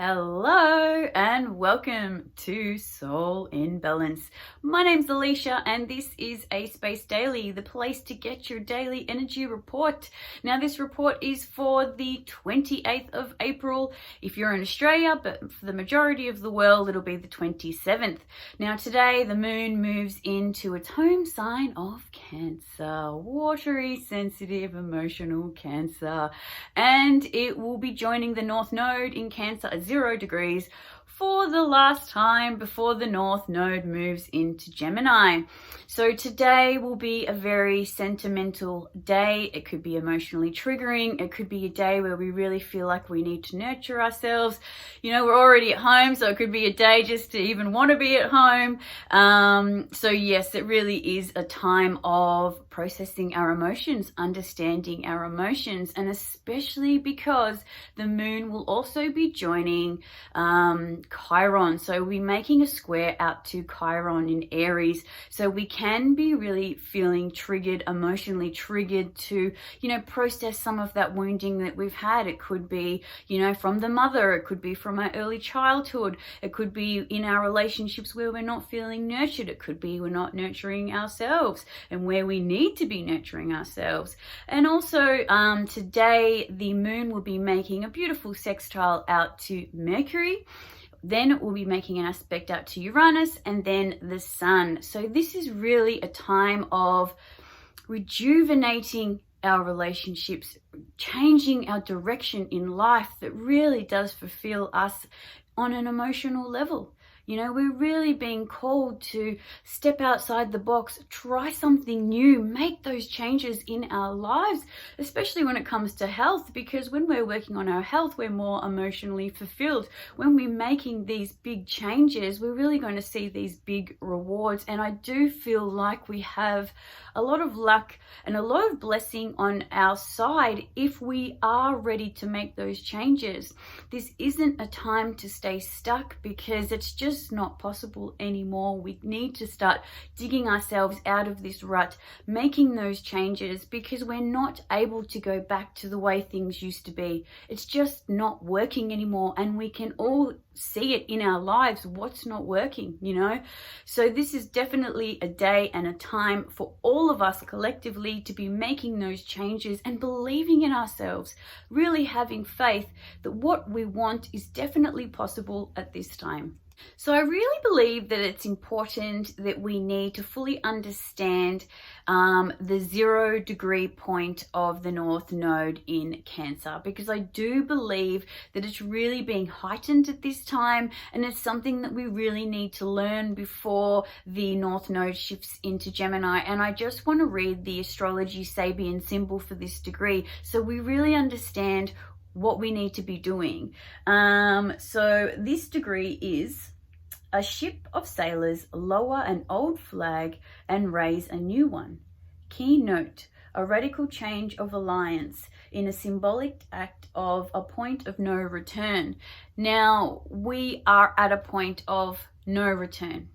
Hello and welcome to Soul in Balance. My name's Alicia and this is A Space Daily, the place to get your daily energy report. Now this report is for the 28th of April if you're in Australia, but for the majority of the world it'll be the 27th. Now today the moon moves into its home sign of Cancer, watery, sensitive, emotional Cancer, and it will be joining the North Node in Cancer at 0 degrees for the last time before the North Node moves into Gemini. So today will be a very sentimental day. It could be emotionally triggering. It could be a day where we really feel like we need to nurture ourselves. You know, we're already at home, so it could be a day just to even want to be at home. So yes, it really is a time of processing our emotions, understanding our emotions, and especially because the moon will also be joining Chiron. So we'll be making a square out to Chiron in Aries. So we can be really feeling triggered, emotionally triggered to, process some of that wounding that we've had. It could be, from the mother. It could be from our early childhood. It could be in our relationships where we're not feeling nurtured. It could be we're not nurturing ourselves and where we need to be nurturing ourselves. And also today the moon will be making a beautiful sextile out to Mercury. Then it will be making an aspect out to Uranus and then the Sun. So this is really a time of rejuvenating our relationships, changing our direction in life that really does fulfill us on an emotional level. We're really being called to step outside the box, try something new, make those changes in our lives, especially when it comes to health, because when we're working on our health, we're more emotionally fulfilled. When we're making these big changes, we're really going to see these big rewards. And I do feel like we have a lot of luck and a lot of blessing on our side if we are ready to make those changes. This isn't a time to stay stuck because it's just not possible anymore. We need to start digging ourselves out of this rut, making those changes, because we're not able to go back to the way things used to be. It's just not working anymore, and we can all see it in our lives, what's not working, So this is definitely a day and a time for all of us collectively to be making those changes and believing in ourselves, really having faith that what we want is definitely possible at this time. So I really believe that it's important that we need to fully understand the 0 degree point of the North Node in Cancer, because I do believe that it's really being heightened at this time, and it's something that we really need to learn before the North Node shifts into Gemini. And I just want to read the astrology Sabian symbol for this degree so we really understand what we need to be doing. So this degree is: a ship of sailors lower an old flag and raise a new one. Keynote: a radical change of alliance in a symbolic act of a point of no return. Now, we are at a point of no return.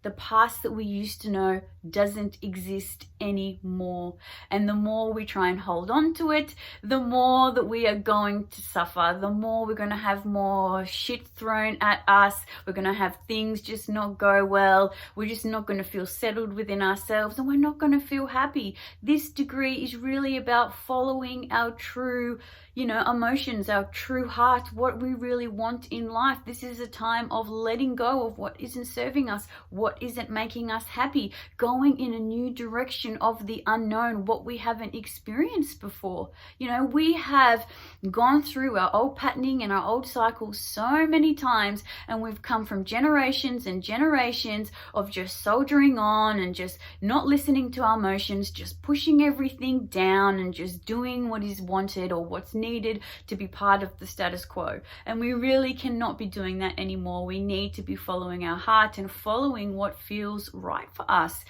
The past that we used to know doesn't exist anymore. And the more we try and hold on to it, the more that we are going to suffer. The more we're going to have more shit thrown at us. We're going to have things just not go well. We're just not going to feel settled within ourselves, and we're not going to feel happy. This degree is really about following our true, emotions, our true heart, what we really want in life. This is a time of letting go of what isn't serving us, what isn't making us happy, going in a new direction of the unknown, what we haven't experienced before. We have gone through our old patterning and our old cycles so many times, and we've come from generations and generations of just soldiering on and just not listening to our emotions, just pushing everything down and just doing what is wanted or what's needed to be part of the status quo. And we really cannot be doing that anymore. We need to be following our heart and following what feels right for us.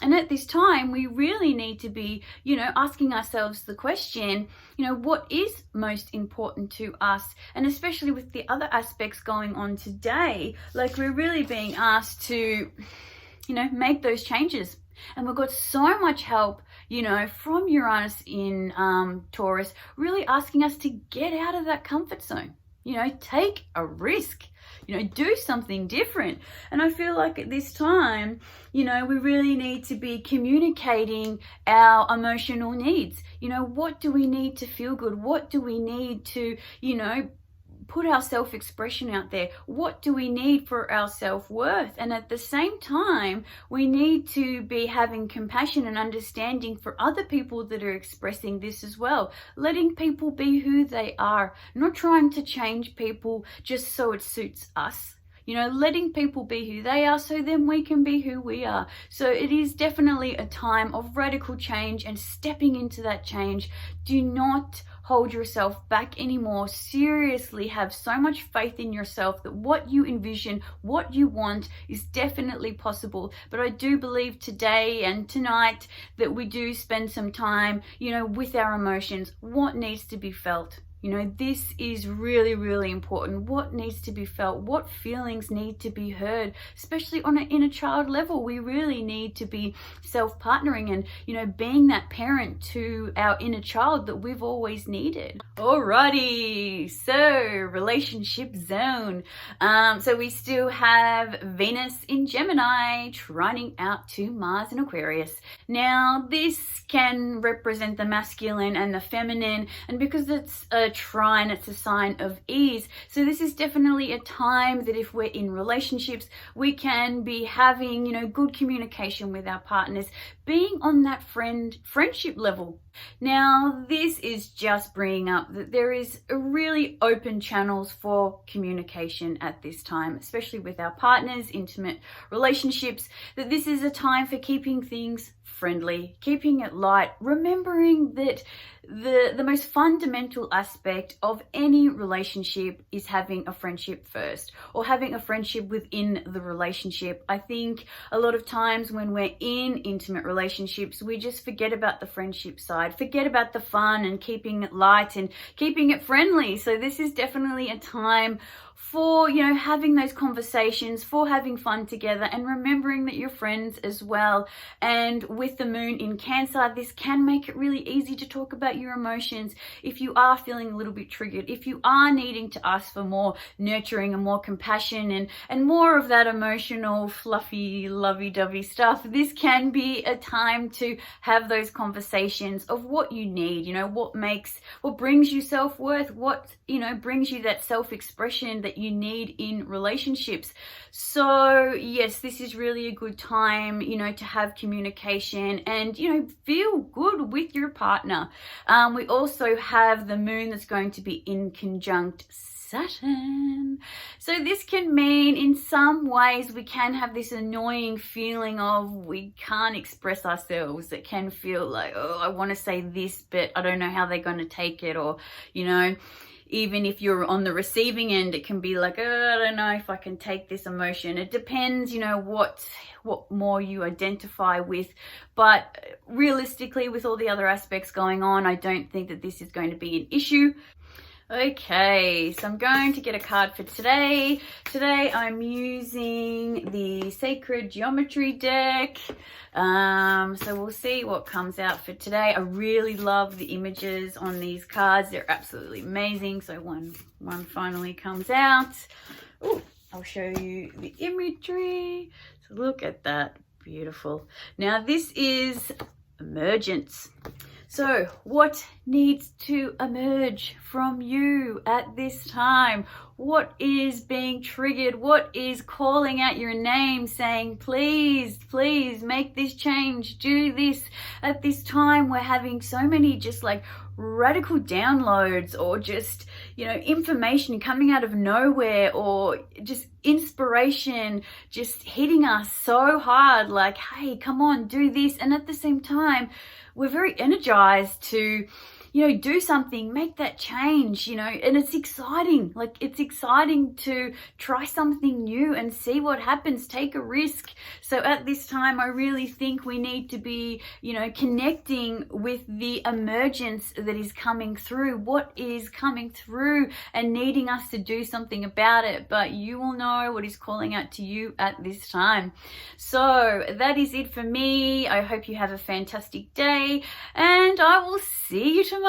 And at this time, we really need to be, asking ourselves the question, what is most important to us? And especially with the other aspects going on today, like we're really being asked to, make those changes. And we've got so much help, from Uranus in Taurus, really asking us to get out of that comfort zone. take a risk, do something different. And I feel like at this time, we really need to be communicating our emotional needs. What do we need to feel good? What do we need to, put our self-expression out there? What do we need for our self-worth? And at the same time, we need to be having compassion and understanding for other people that are expressing this as well. Letting people be who they are, not trying to change people just so it suits us. Letting people be who they are so then we can be who we are. So it is definitely a time of radical change and stepping into that change. Do not hold yourself back anymore. Seriously, have so much faith in yourself that what you envision, what you want is definitely possible. But I do believe today and tonight that we do spend some time, with our emotions, what needs to be felt. This is really, really important. What needs to be felt? What feelings need to be heard? Especially on an inner child level, we really need to be self-partnering and, being that parent to our inner child that we've always needed. Alrighty, so relationship zone. So we still have Venus in Gemini trining out to Mars in Aquarius. Now, this can represent the masculine and the feminine, and because it's a trine, it's a sign of ease. So this is definitely a time that if we're in relationships, we can be having, good communication with our partners, being on that friendship level. Now, this is just bringing up that there is a really open channels for communication at this time, especially with our partners, intimate relationships, that this is a time for keeping things friendly, keeping it light, remembering that the most fundamental aspect of any relationship is having a friendship first, or having a friendship within the relationship. I think a lot of times when we're in intimate relationships, we just forget about the friendship side, forget about the fun and keeping it light and keeping it friendly. So this is definitely a time for, having those conversations, for having fun together and remembering that you're friends as well. And with the moon in Cancer, this can make it really easy to talk about your emotions. If you are feeling a little bit triggered, if you are needing to ask for more nurturing and more compassion and more of that emotional, fluffy, lovey-dovey stuff, this can be a time to have those conversations of what you need, what brings you self-worth, what, brings you that self-expression that you need in relationships. So yes, this is really a good time, to have communication and, feel good with your partner. We also have the moon that's going to be in conjunct Saturn. So this can mean in some ways we can have this annoying feeling of we can't express ourselves. It can feel like, oh, I want to say this, but I don't know how they're going to take it. Or, even if you're on the receiving end, it can be like, oh, I don't know if I can take this emotion. It depends, what more you identify with. But realistically, with all the other aspects going on, I don't think that this is going to be an issue. Okay, so I'm going to get a card for today. Today I'm using the Sacred Geometry deck. So we'll see what comes out for today. I really love the images on these cards. They're absolutely amazing. So one finally comes out. Oh, I'll show you the imagery. So look at that. Beautiful. Now this is emergence. So what needs to emerge from you at this time? What is being triggered? What is calling out your name saying, please, please make this change, do this? At this time, we're having so many just like radical downloads or just, information coming out of nowhere, or just inspiration just hitting us so hard like, hey, come on, do this. And at the same time, we're very energized to, do something, make that change, and it's exciting. Like, it's exciting to try something new and see what happens, take a risk. So at this time, I really think we need to be, connecting with the emergence that is coming through, what is coming through and needing us to do something about it. But you will know what is calling out to you at this time. So that is it for me. I hope you have a fantastic day, and I will see you tomorrow.